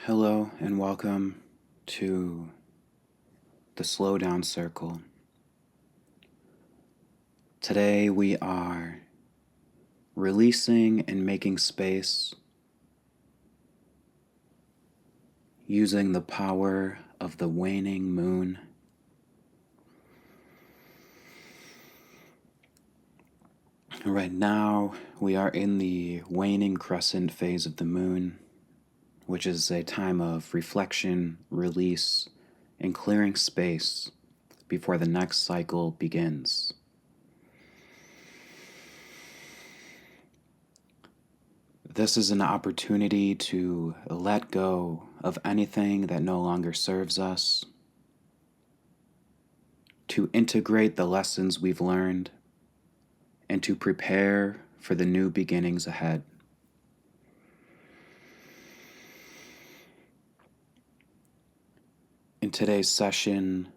Hello and welcome to the Slow Down Circle. Today we are releasing and making space using the power of the waning moon. Right now we are in the waning crescent phase of the moon, which is a time of reflection, release, and clearing space before the next cycle begins. This is an opportunity to let go of anything that no longer serves us, to integrate the lessons we've learned, and to prepare for the new beginnings ahead. In today's session,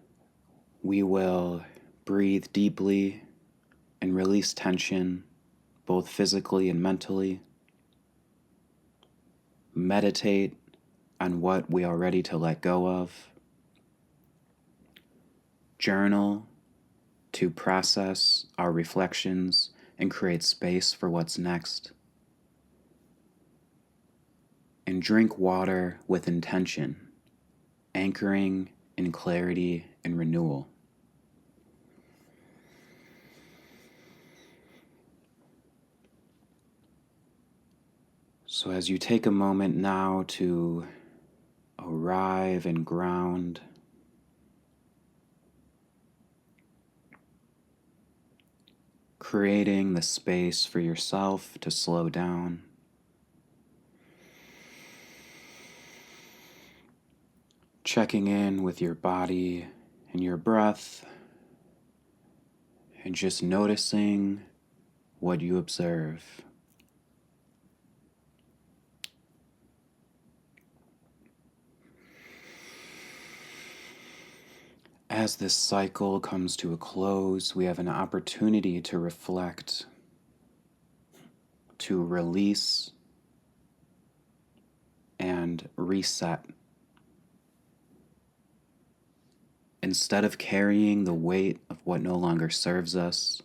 we will breathe deeply and release tension, both physically and mentally. Meditate on what we are ready to let go of. Journal to process our reflections and create space for what's next. And drink water with intention, anchoring in clarity and renewal. So as you take a moment now to arrive and ground, creating the space for yourself to slow down, checking in with your body and your breath, and just noticing what you observe. As this cycle comes to a close, we have an opportunity to reflect, to release, and reset. Instead of carrying the weight of what no longer serves us,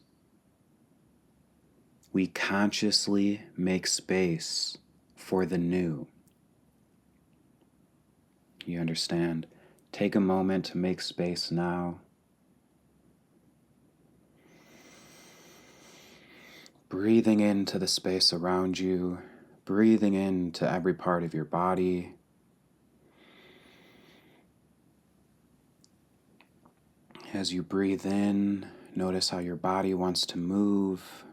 we consciously make space for the new. You understand? Take a moment to make space now. Breathing into the space around you, breathing into every part of your body. As you breathe in, notice how your body wants to move.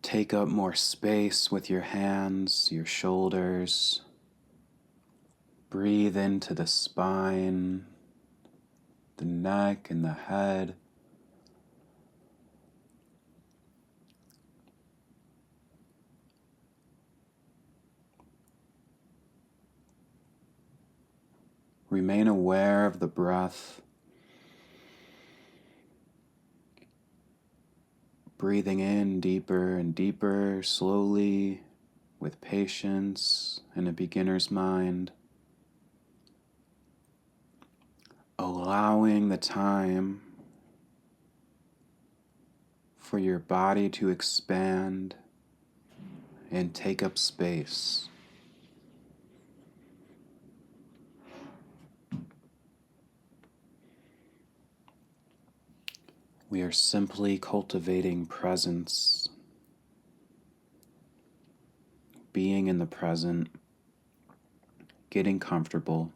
Take up more space with your hands, your shoulders. Breathe into the spine, the neck, and the head. Remain aware of the breath. Breathing in deeper and deeper, slowly, with patience and a beginner's mind. Allowing the time for your body to expand and take up space. We are simply cultivating presence, being in the present, getting comfortable,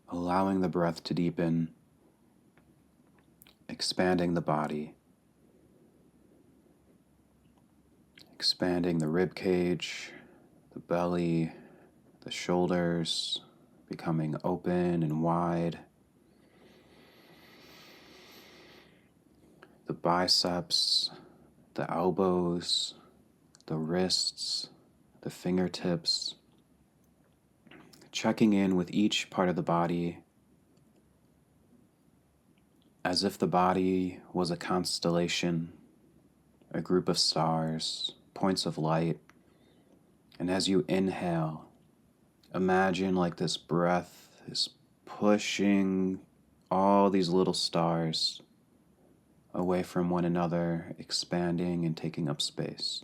allowing the breath to deepen, expanding the body, expanding the rib cage, the belly, the shoulders, becoming open and wide, the biceps, the elbows, the wrists, the fingertips, checking in with each part of the body as if the body was a constellation, a group of stars points of light. And as you inhale, imagine like this breath is pushing all these little stars away from one another, expanding and taking up space.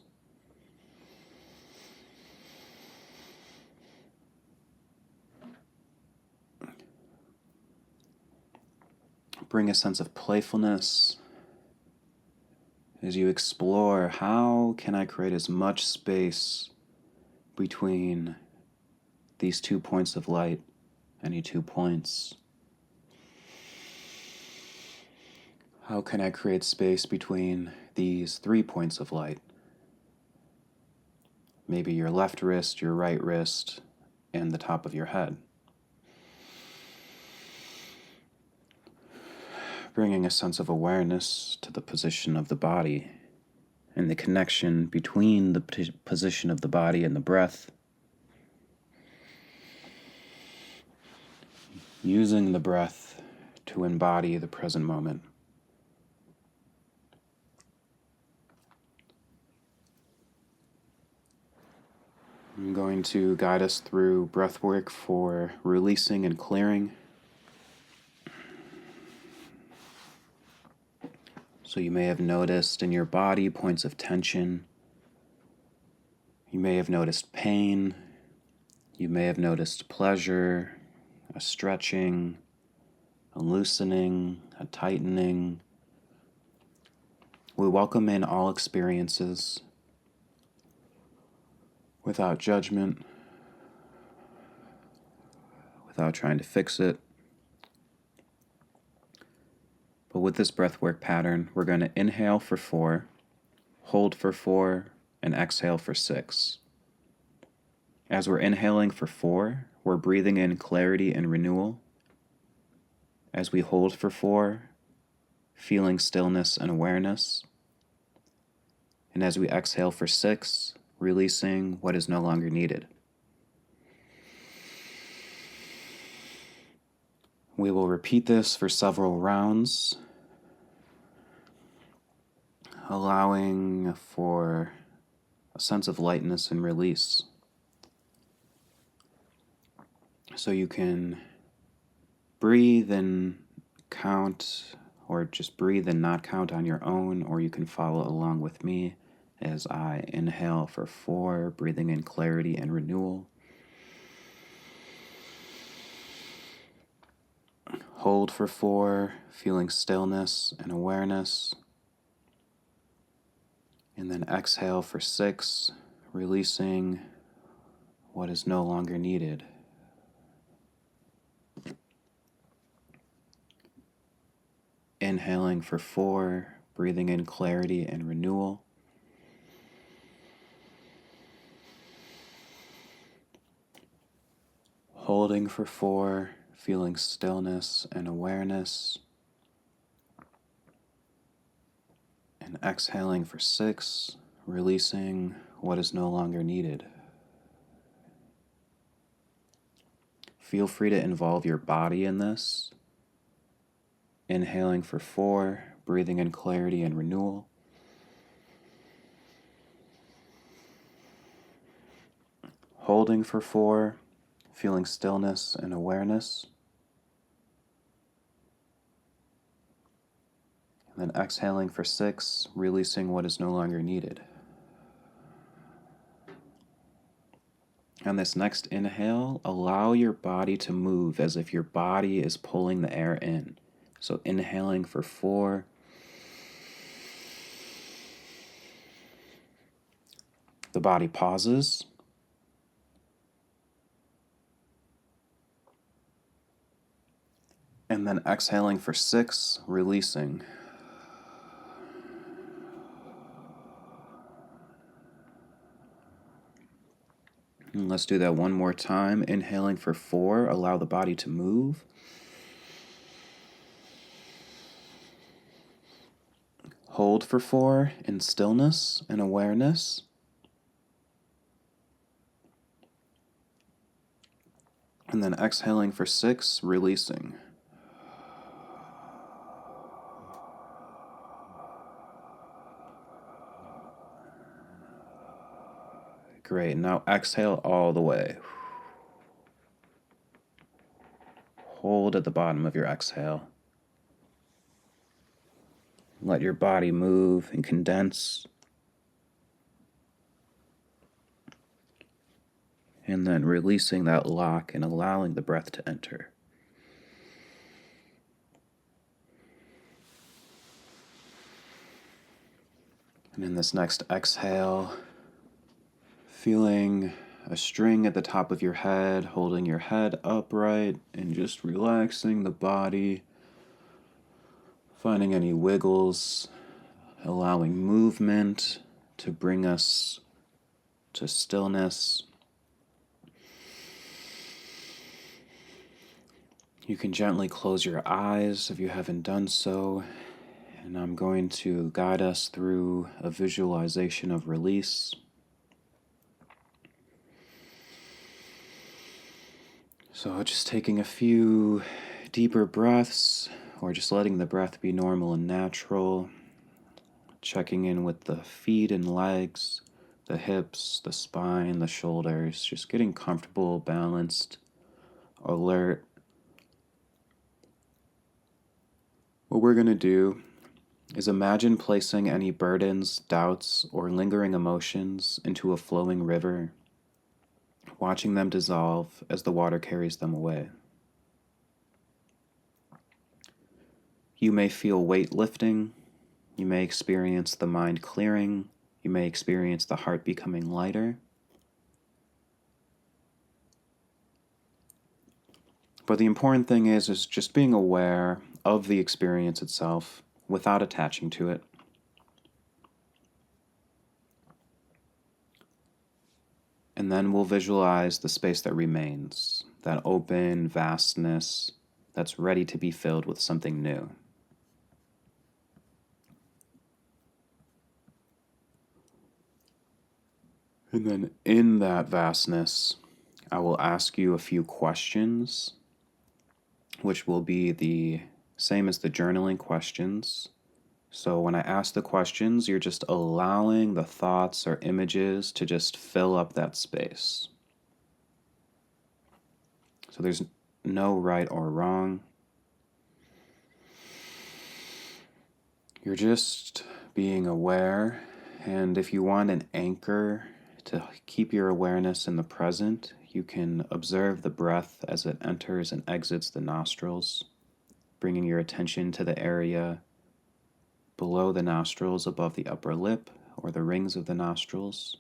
Bring a sense of playfulness as you explore, how can I create as much space between these 2 points of light, any 2 points? How can I create space between these 3 points of light? Maybe your left wrist, your right wrist, and the top of your head. Bringing a sense of awareness to the position of the body and the connection between the position of the body and the breath. Using the breath to embody the present moment. I'm going to guide us through breathwork for releasing and clearing. So you may have noticed in your body points of tension. You may have noticed pain. You may have noticed pleasure, a stretching, a loosening, a tightening. We welcome in all experiences without judgment, without trying to fix it. But with this breathwork pattern, we're going to inhale for 4, hold for 4, and exhale for 6. As we're inhaling for 4, we're breathing in clarity and renewal. As we hold for 4, feeling stillness and awareness. And as we exhale for 6, releasing what is no longer needed. We will repeat this for several rounds, allowing for a sense of lightness and release. So you can breathe and count, or just breathe and not count on your own, or you can follow along with me as I inhale for 4, breathing in clarity and renewal. Hold for 4, feeling stillness and awareness. And then exhale for 6, releasing what is no longer needed. Inhaling for 4, breathing in clarity and renewal. Holding for 4, feeling stillness and awareness. And exhaling for 6, releasing what is no longer needed. Feel free to involve your body in this. Inhaling for 4, breathing in clarity and renewal. Holding for 4, feeling stillness and awareness. And then exhaling for 6, releasing what is no longer needed. On this next inhale, allow your body to move as if your body is pulling the air in. So inhaling for 4. The body pauses. And then exhaling for 6, releasing. And let's do that one more time. Inhaling for 4, allow the body to move. Hold for 4 in stillness and awareness. And then exhaling for 6, releasing. Great. Now exhale all the way. Hold at the bottom of your exhale. Let your body move and condense. And then releasing that lock and allowing the breath to enter. And in this next exhale, feeling a string at the top of your head, holding your head upright and just relaxing the body, finding any wiggles, allowing movement to bring us to stillness. You can gently close your eyes if you haven't done so, and I'm going to guide us through a visualization of release. So just taking a few deeper breaths, or just letting the breath be normal and natural, checking in with the feet and legs, the hips, the spine, the shoulders, just getting comfortable, balanced, alert. What we're going to do is imagine placing any burdens, doubts, or lingering emotions into a flowing river, watching them dissolve as the water carries them away. You may feel weight lifting, you may experience the mind clearing, you may experience the heart becoming lighter. But the important thing is just being aware of the experience itself without attaching to it. And then we'll visualize the space that remains, that open vastness that's ready to be filled with something new. And then in that vastness, I will ask you a few questions, which will be the same as the journaling questions. So when I ask the questions, you're just allowing the thoughts or images to just fill up that space. So there's no right or wrong. You're just being aware, and if you want an anchor to keep your awareness in the present, you can observe the breath as it enters and exits the nostrils, bringing your attention to the area below the nostrils, above the upper lip or the rings of the nostrils.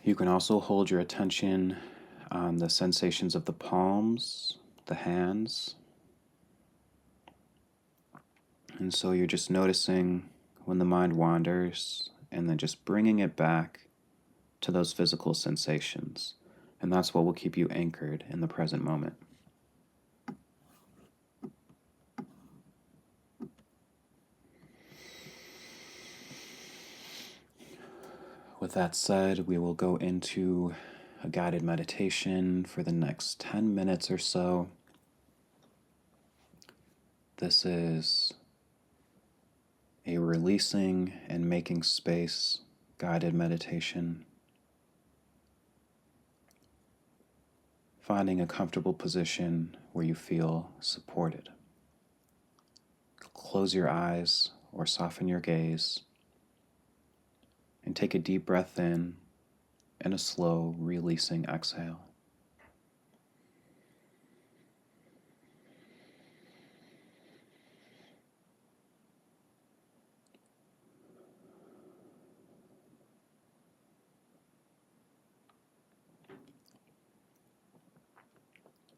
You can also hold your attention on the sensations of the palms, the hands. And so you're just noticing when the mind wanders and then just bringing it back to those physical sensations. And that's what will keep you anchored in the present moment. With that said, we will go into a guided meditation for the next 10 minutes or so. This is a releasing and making space guided meditation. Finding a comfortable position where you feel supported. Close your eyes or soften your gaze and take a deep breath in and a slow releasing exhale.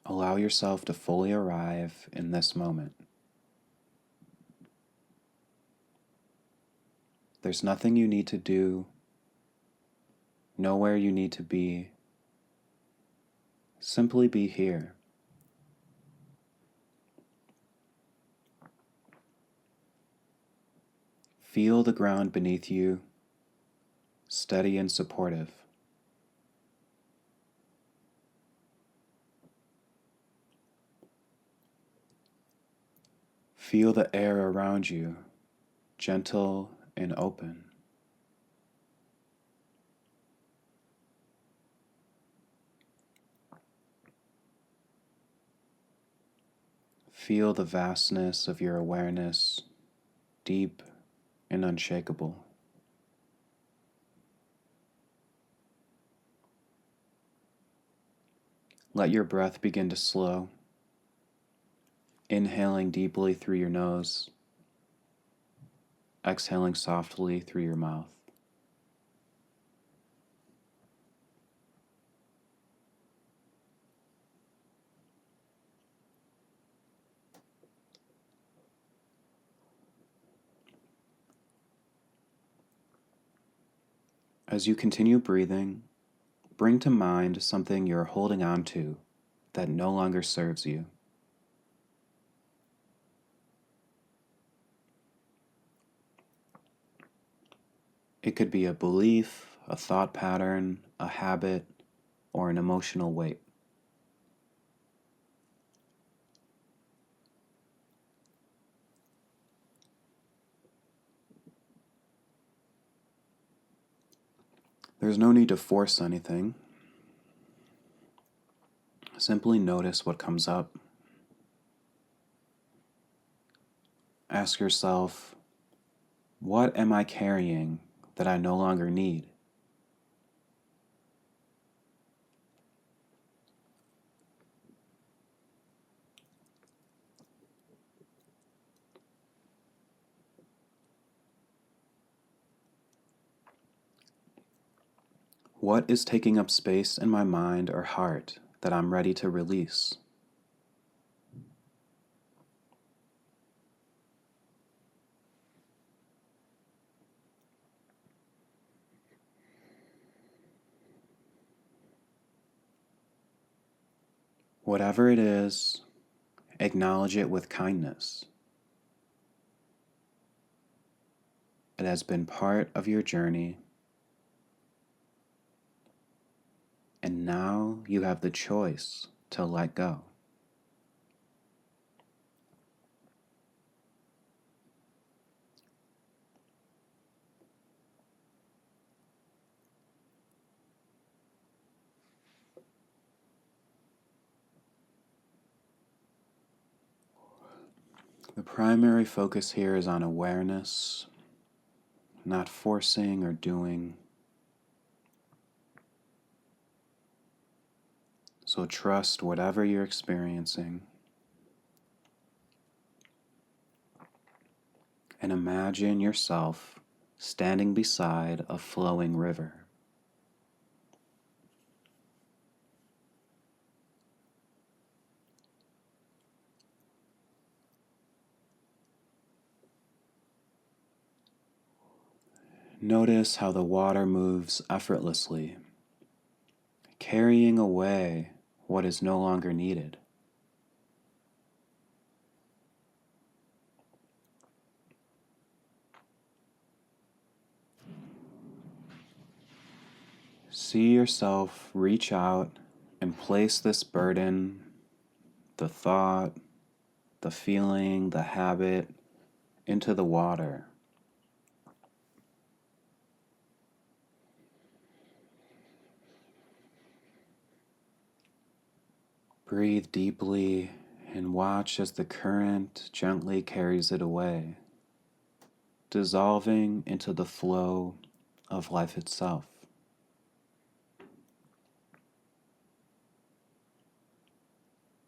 Allow yourself to fully arrive in this moment. There's nothing you need to do, nowhere you need to be. Simply be here. Feel the ground beneath you, steady and supportive. Feel the air around you, gentle and open. Feel the vastness of your awareness, deep and unshakable. Let your breath begin to slow, inhaling deeply through your nose, exhaling softly through your mouth. As you continue breathing, bring to mind something you're holding on to that no longer serves you. It could be a belief, a thought pattern, a habit, or an emotional weight. There's no need to force anything. Simply notice what comes up. Ask yourself, what am I carrying that I no longer need? What is taking up space in my mind or heart that I'm ready to release? Whatever it is, acknowledge it with kindness. It has been part of your journey, and now you have the choice to let go. The primary focus here is on awareness, not forcing or doing. So trust whatever you're experiencing and imagine yourself standing beside a flowing river. Notice how the water moves effortlessly, carrying away what is no longer needed. See yourself reach out and place this burden, the thought, the feeling, the habit, into the water. Breathe deeply and watch as the current gently carries it away, dissolving into the flow of life itself.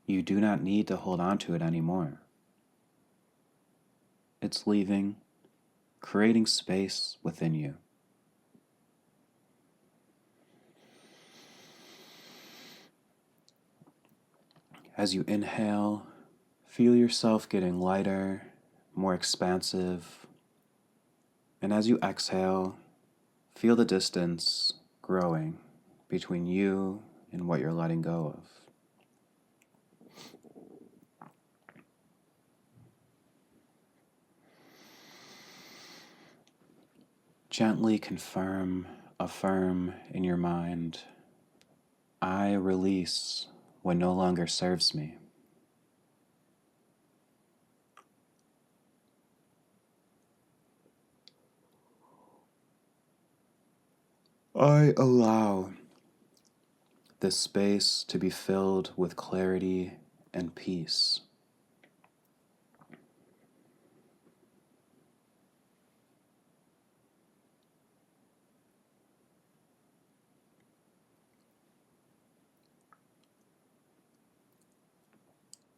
You do not need to hold on to it anymore. It's leaving, creating space within you. As you inhale, feel yourself getting lighter, more expansive. And as you exhale, feel the distance growing between you and what you're letting go of. Gently affirm in your mind, I release what no longer serves me. I allow this space to be filled with clarity and peace.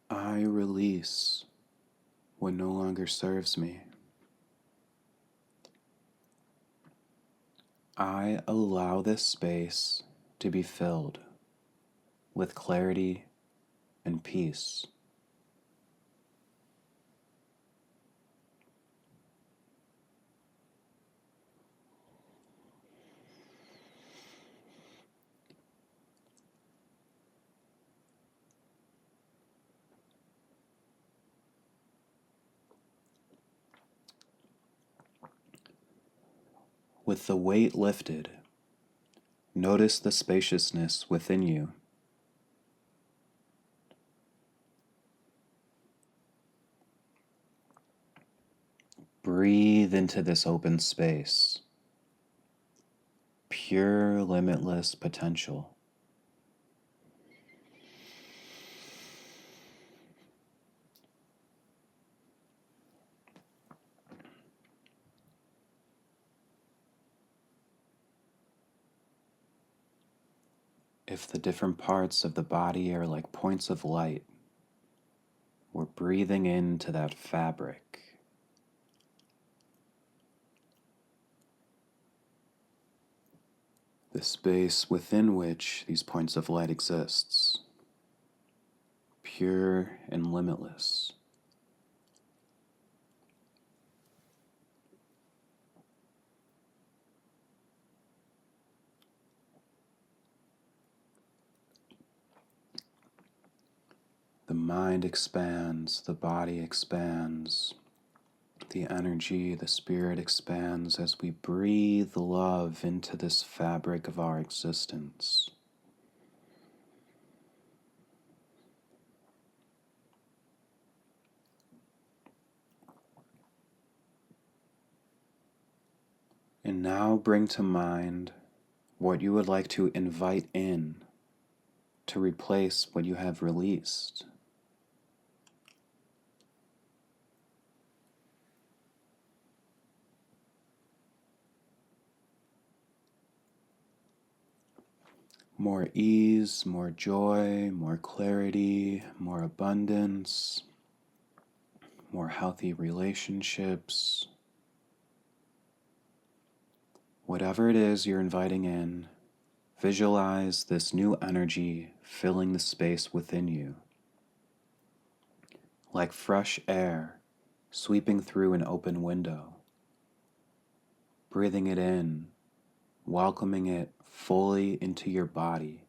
I release what no longer serves me. I allow this space to be filled with clarity and peace. With the weight lifted, notice the spaciousness within you. Breathe into this open space, pure, limitless potential. If the different parts of the body are like points of light, we're breathing into that fabric. The space within which these points of light exists, pure and limitless. The mind expands, the body expands, the energy, the spirit expands as we breathe love into this fabric of our existence. And now bring to mind what you would like to invite in to replace what you have released. More ease, more joy, more clarity, more abundance, more healthy relationships. Whatever it is you're inviting in, visualize this new energy filling the space within you. Like fresh air sweeping through an open window. Breathing it in, welcoming it fully into your body.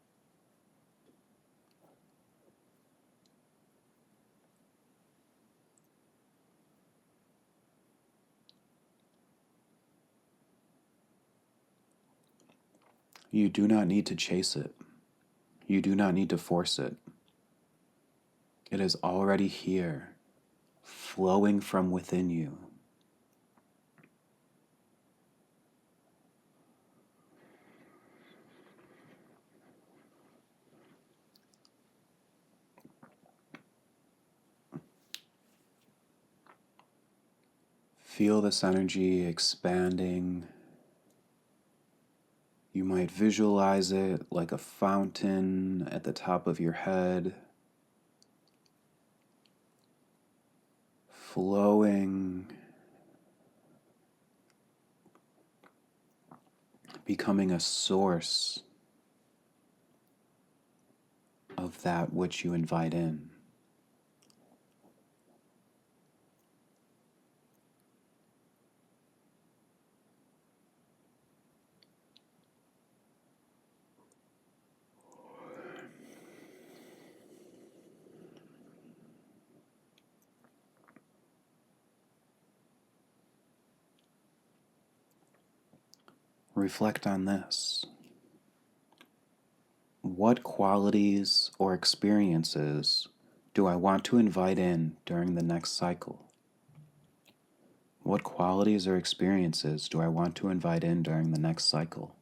You do not need to chase it. You do not need to force it. It is already here, flowing from within you. Feel this energy expanding. You might visualize it like a fountain at the top of your head, flowing, becoming a source of that which you invite in. Reflect on this. What qualities or experiences do I want to invite in during the next cycle? What qualities or experiences do I want to invite in during the next cycle?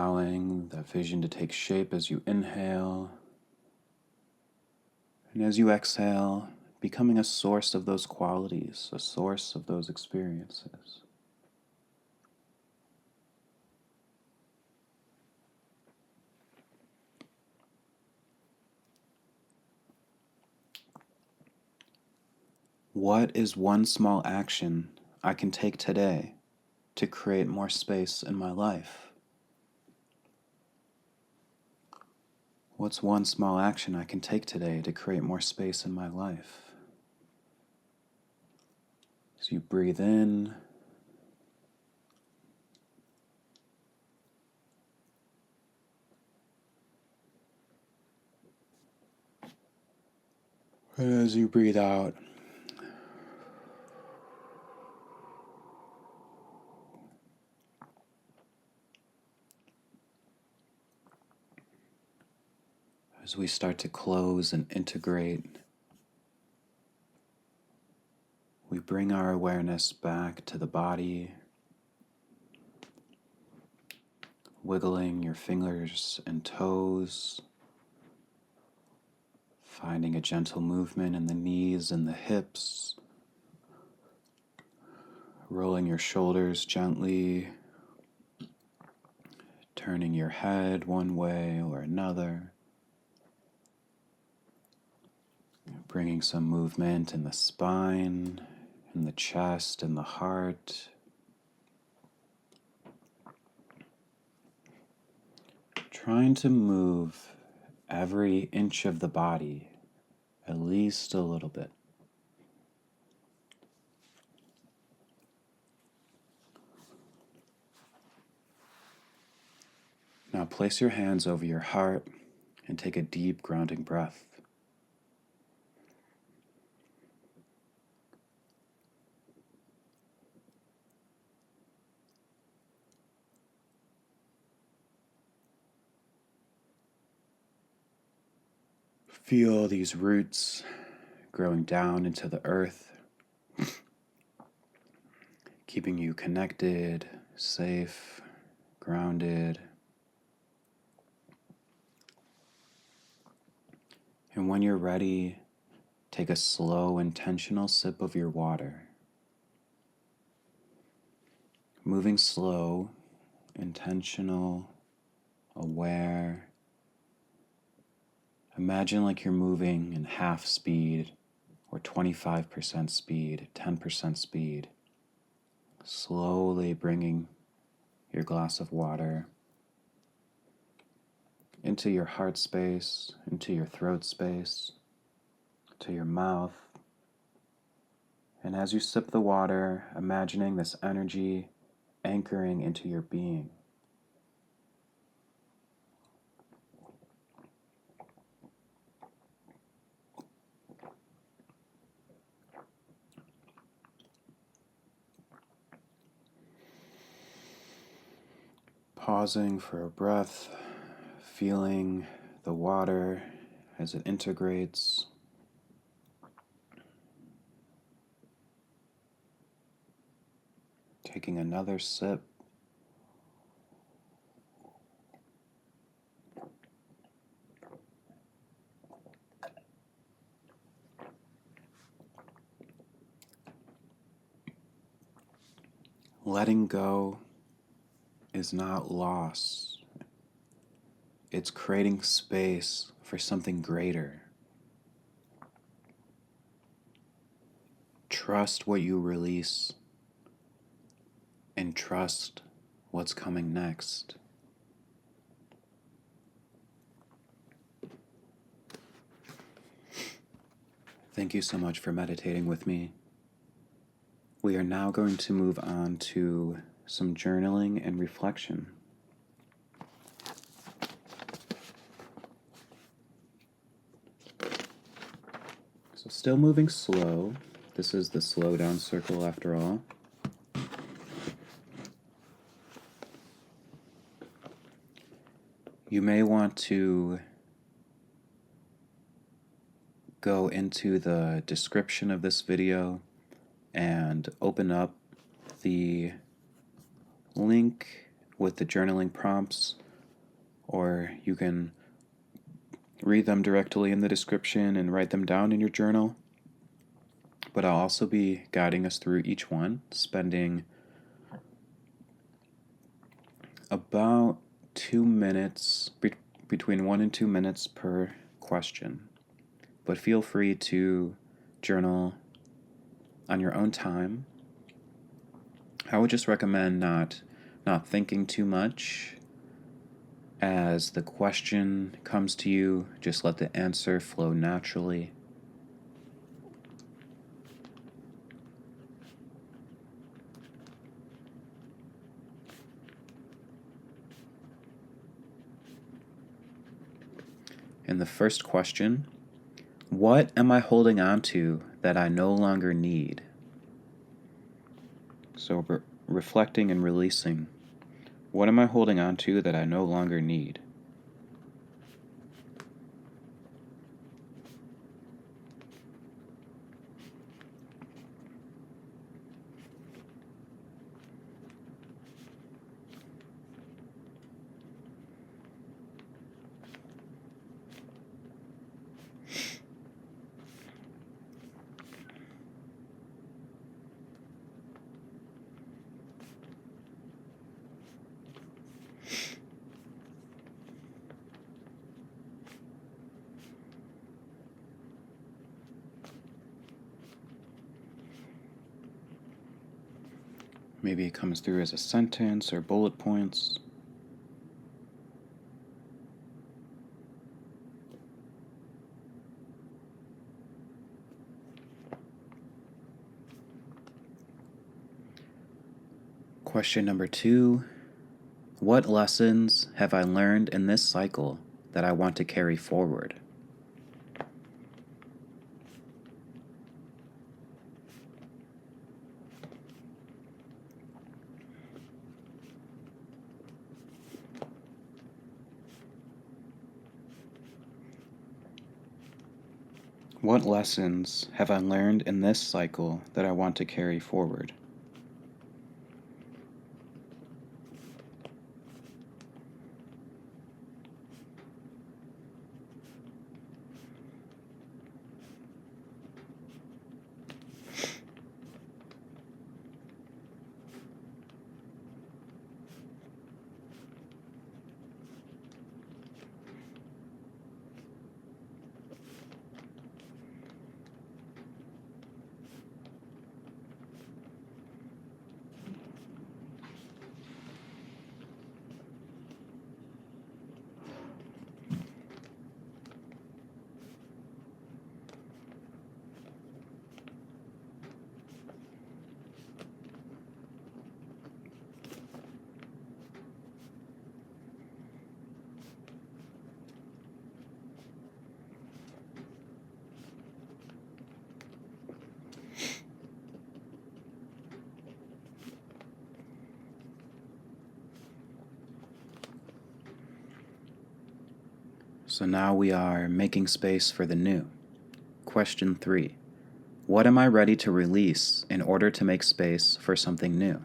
allowing that vision to take shape as you inhale, and as you exhale, becoming a source of those qualities, a source of those experiences. What is one small action I can take today to create more space in my life? What's one small action I can take today to create more space in my life? As you breathe in, and as you breathe out, as we start to close and integrate, we bring our awareness back to the body, wiggling your fingers and toes, finding a gentle movement in the knees and the hips, rolling your shoulders gently, turning your head one way or another, bringing some movement in the spine, in the chest, in the heart. Trying to move every inch of the body at least a little bit. Now place your hands over your heart and take a deep grounding breath. Feel these roots growing down into the earth, keeping you connected, safe, grounded. And when you're ready, take a slow, intentional sip of your water. Moving slow, intentional, aware. Imagine like you're moving in half speed or 25% speed, 10% speed. Slowly bringing your glass of water into your heart space, into your throat space, to your mouth. And as you sip the water, imagining this energy anchoring into your being. Pausing for a breath, feeling the water as it integrates. Taking another sip. Letting go is not loss. It's creating space for something greater. Trust what you release and trust what's coming next. Thank you so much for meditating with me. We are now going to move on to some journaling and reflection. So still moving slow. This is the slow down circle after all. You may want to go into the description of this video and open up the link with the journaling prompts or you can read them directly in the description and write them down in your journal. But I'll also be guiding us through each one, spending about 2 minutes, between 1 and 2 minutes per question. But feel free to journal on your own time. I would just recommend not thinking too much. As the question comes to you, just let the answer flow naturally. And the first question, what am I holding on to that I no longer need? So we're reflecting and releasing. What am I holding on to that I no longer need? Maybe it comes through as a sentence or bullet points. Question number 2, what lessons have I learned in this cycle that I want to carry forward? What lessons have I learned in this cycle that I want to carry forward? So now we are making space for the new. Question 3. What am I ready to release in order to make space for something new?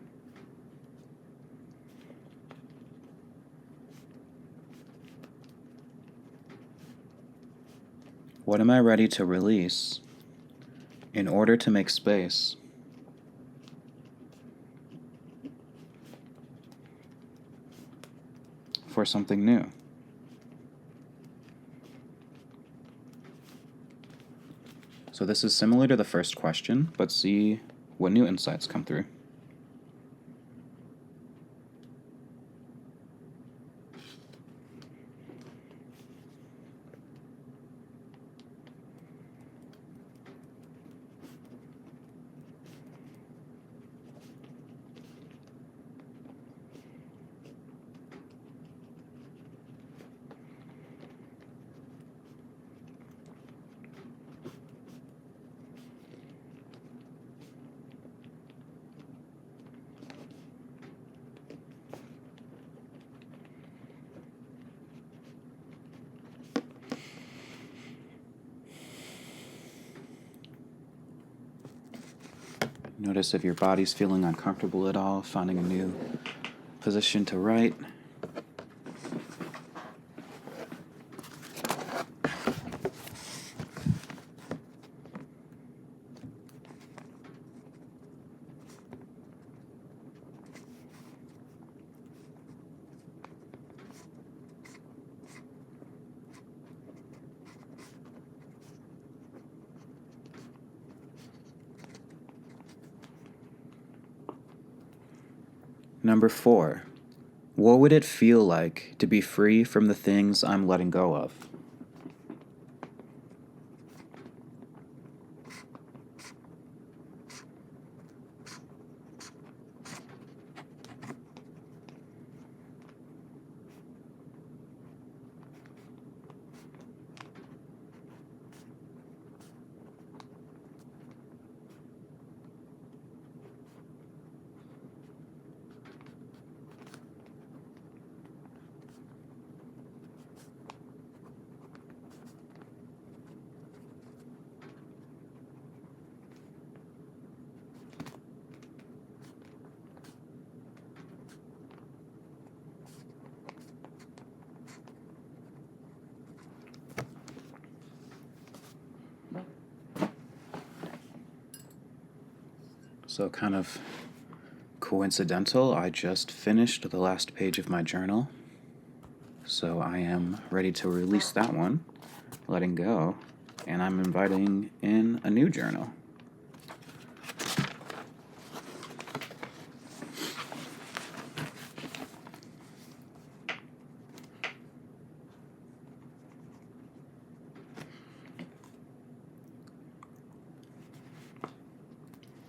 What am I ready to release in order to make space for something new? So this is similar to the first question, but see what new insights come through. Notice if your body's feeling uncomfortable at all, finding a new position to write. Number 4. What would it feel like to be free from the things I'm letting go of? So kind of coincidental, I just finished the last page of my journal. So I am ready to release that one, letting go, and I'm inviting in a new journal.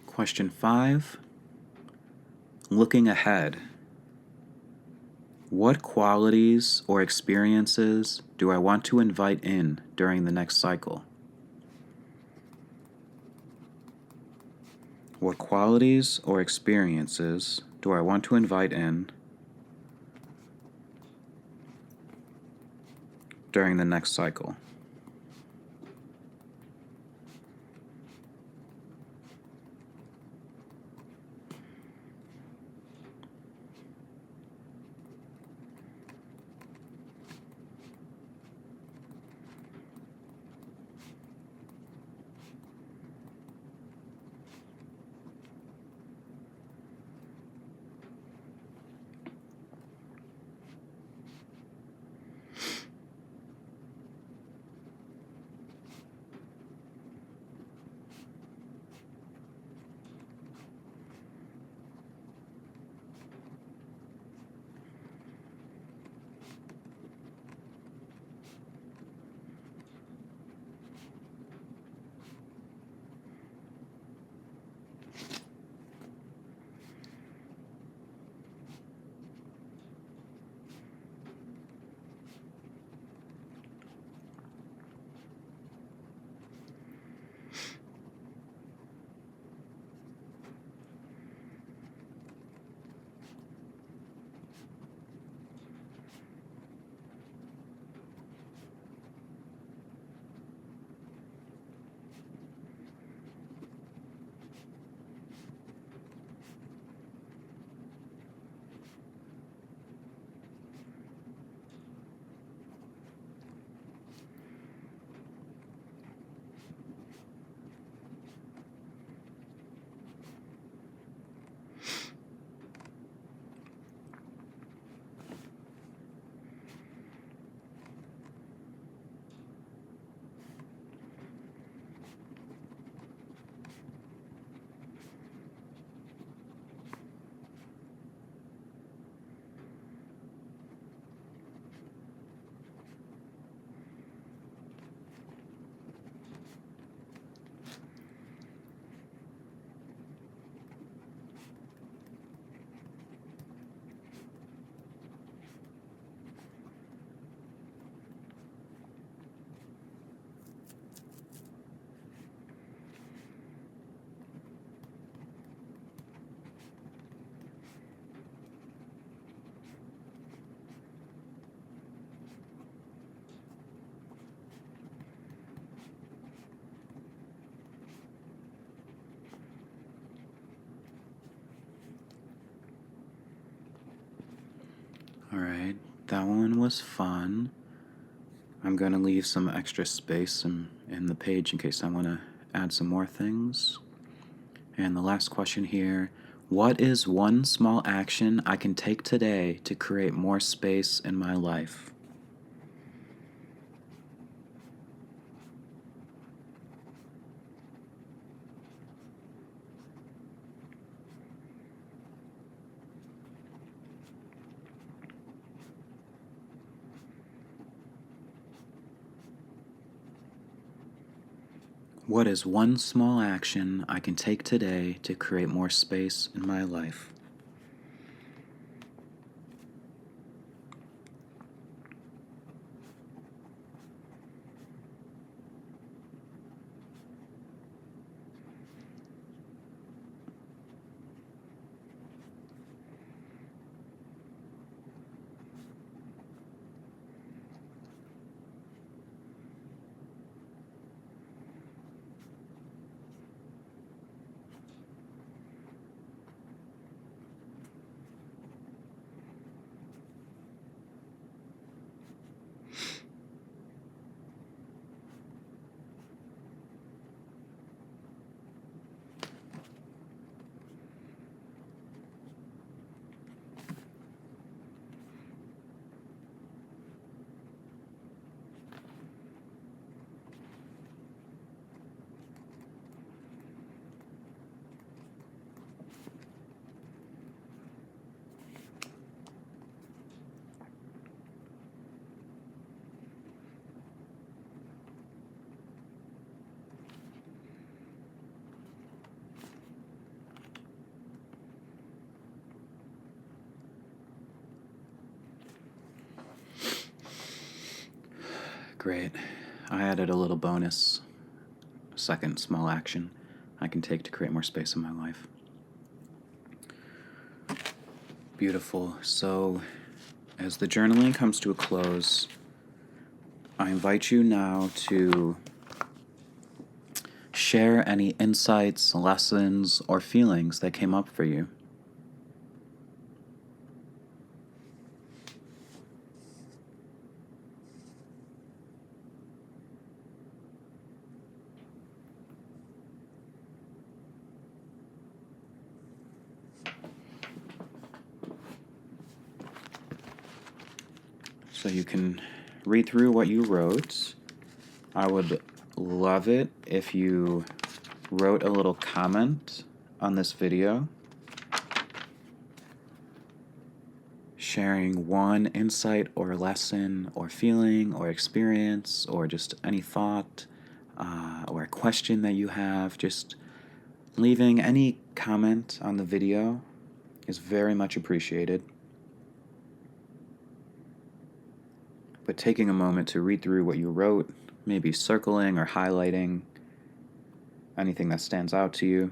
Question 5. Looking ahead. What qualities or experiences do I want to invite in during the next cycle? What qualities or experiences do I want to invite in during the next cycle? Alright, that one was fun. I'm going to leave some extra space in the page in case I want to add some more things. And the last question here, what is one small action I can take today to create more space in my life? What is one small action I can take today to create more space in my life? Great. I added a little bonus, second small action I can take to create more space in my life. Beautiful. So, as the journaling comes to a close, I invite you now to share any insights, lessons, or feelings that came up for you. So you can read through what you wrote. I would love it if you wrote a little comment on this video, sharing one insight or lesson or feeling or experience or just any thought or a question that you have. Just leaving any comment on the video is very much appreciated. But taking a moment to read through what you wrote, maybe circling or highlighting anything that stands out to you.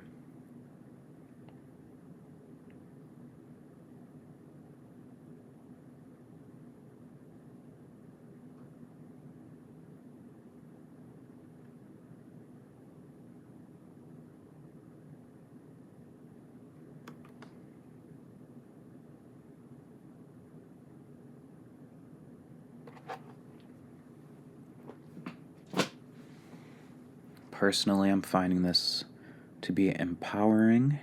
Personally, I'm finding this to be empowering.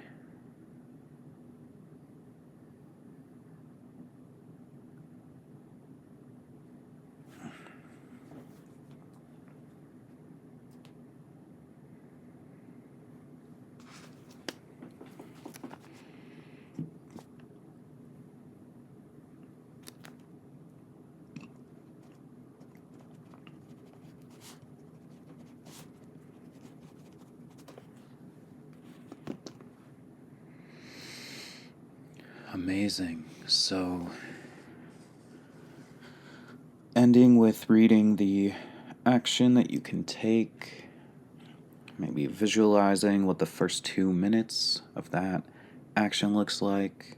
Amazing. So, ending with reading the action that you can take, maybe visualizing what the first 2 minutes of that action looks like,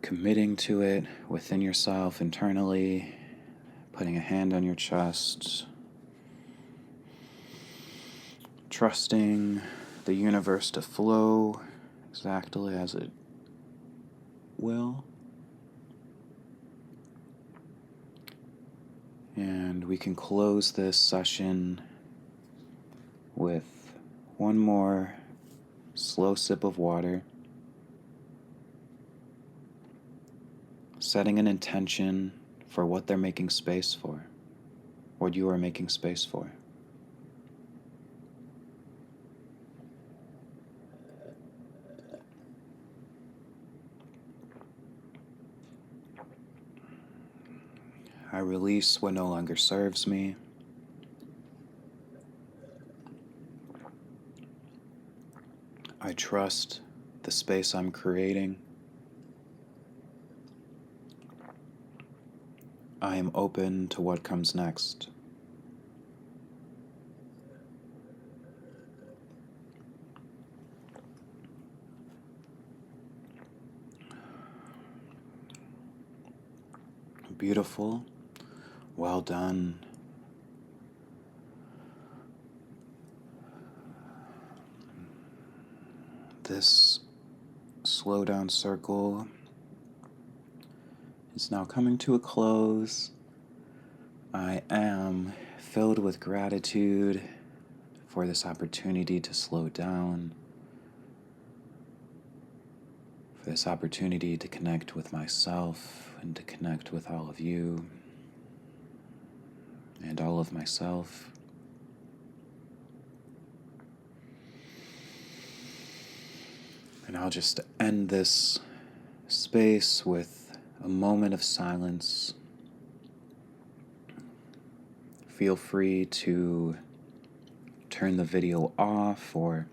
committing to it within yourself internally, putting a hand on your chest, trusting the universe to flow exactly as it will. And we can close this session with one more slow sip of water, setting an intention for what they're making space for, what you are making space for. I release what no longer serves me. I trust the space I'm creating. I am open to what comes next. Beautiful. Well done. This slow down circle is now coming to a close. I am filled with gratitude for this opportunity to slow down, for this opportunity to connect with myself and to connect with all of you and all of myself. And I'll just end this space with a moment of silence. Feel free to turn the video off or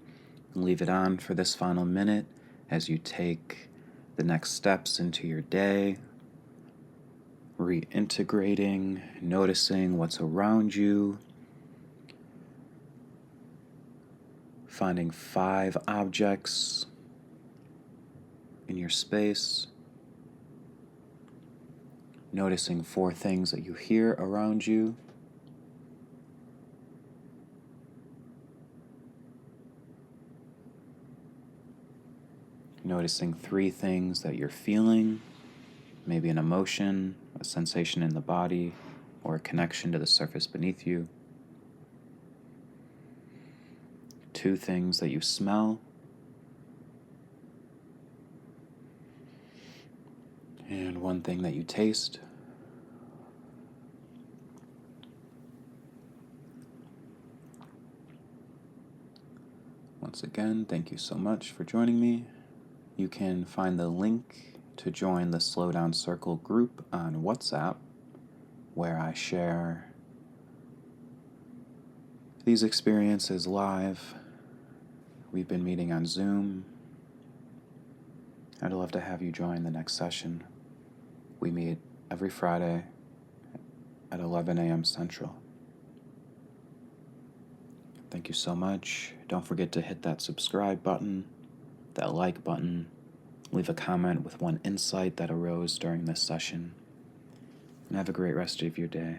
leave it on for this final minute as you take the next steps into your day, reintegrating, noticing what's around you, finding 5 objects in your space, noticing 4 things that you hear around you, noticing 3 things that you're feeling, maybe an emotion, a sensation in the body, or a connection to the surface beneath you, 2 things that you smell, and 1 thing that you taste. Once again, thank you so much for joining me. You can find the link to join the Slowdown Circle group on WhatsApp, where I share these experiences live. We've been meeting on Zoom. I'd love to have you join the next session. We meet every Friday at 11 a.m. Central. Thank you so much. Don't forget to hit that subscribe button, that like button, leave a comment with 1 insight that arose during this session, and have a great rest of your day.